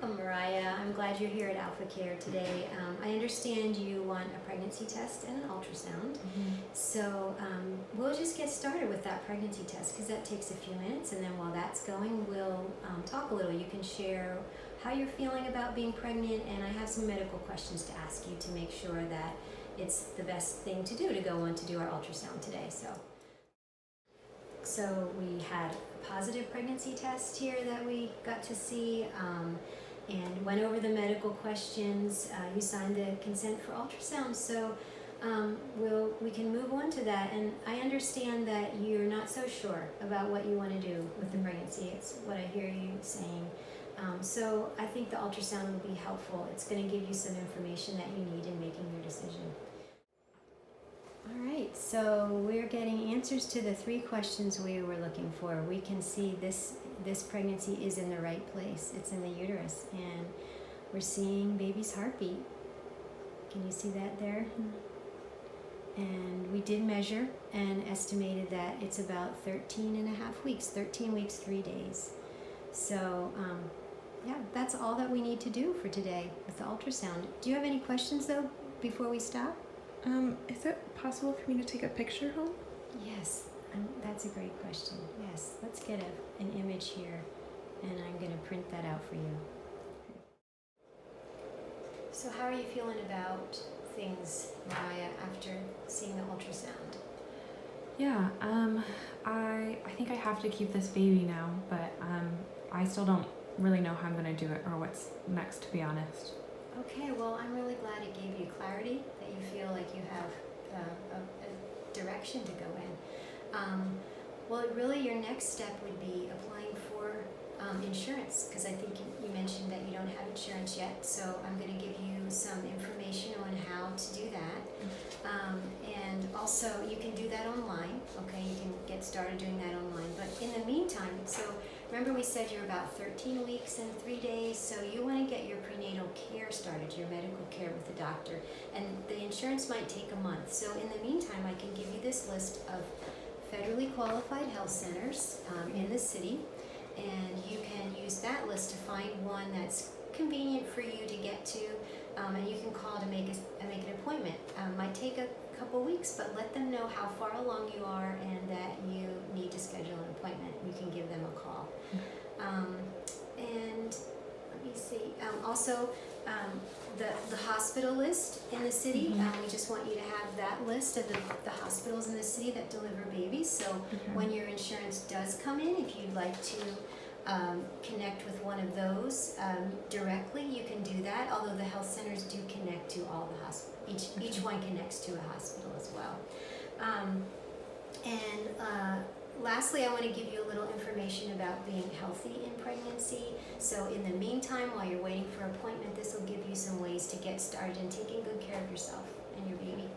Welcome, Mariah. I'm glad you're here at Alpha Care today. I understand you want a pregnancy test and an ultrasound. So we'll just get started with that pregnancy test because that takes a few minutes, and then while that's going, we'll talk a little. You can share how you're feeling about being pregnant, and I have some medical questions to ask you to make sure that it's the best thing to do to go on to do our ultrasound today. So we had a positive pregnancy test here that we got to see, and went over the medical questions. You signed the consent for ultrasound, so we can move on to that. And I understand that you're not so sure about what you want to do with the pregnancy. It's what I hear you saying. So I think the ultrasound will be helpful. It's going to give you some information that you need in making your decision. All right, so we're getting answers to the 3 questions we were looking for. We can see this pregnancy is in the right place. It's in the uterus, and we're seeing baby's heartbeat. Can you see that there? And we did measure and estimated that it's about 13 and a half weeks, 13 weeks, 3 days. So yeah, that's all that we need to do for today with the ultrasound. Do you have any questions though before we stop? Is it possible for me to take a picture home? Yes, that's a great question. Yes, let's get an image here, and I'm going to print that out for you. So how are you feeling about things, Mariah, after seeing the ultrasound? Yeah, I think I have to keep this baby now, but I still don't really know how I'm going to do it or what's next, to be honest. Okay, well, I'm really glad it gave you clarity, that you feel like you have a direction to go in. Well, really your next step would be applying for insurance, because I think you mentioned that you don't have insurance yet, so I'm going to give you some information on how to do that. And also, you can do that online, okay? You can get started doing that online. But in the meantime, so remember we said you're about 13 weeks and 3 days, so you want to get your prenatal care started, your medical care with the doctor. And the insurance might take a month. So in the meantime, I can give you this list of federally qualified health centers in the city, and you can use that list to find one that's convenient for you to get to, and you can call to make an appointment. Might take a couple weeks, but let them know how far along you are and that you need to schedule an appointment. You can give them a call. And let me see. Also, the hospital list in the city. We just want you to have that list of the hospitals in the city that deliver babies. So when your insurance does come in, if you'd like to connect with one of those directly, you can do that. Although the health centers do connect to all the hospitals. Each one connects to a hospital as well. Lastly, I want to give you a little information about being healthy in pregnancy. So in the meantime, while you're waiting for an appointment, this will give you some ways to get started in taking good care of yourself and your baby.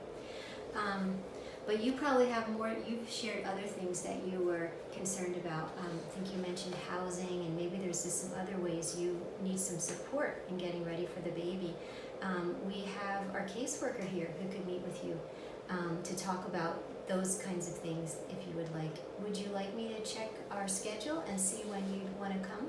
But you probably have more, you've shared other things that you were concerned about. I think you mentioned housing, and maybe there's just some other ways you need some support in getting ready for the baby. We have our caseworker here who could meet with you to talk about those kinds of things if you would like. Would you like me to check our schedule and see when you'd want to come?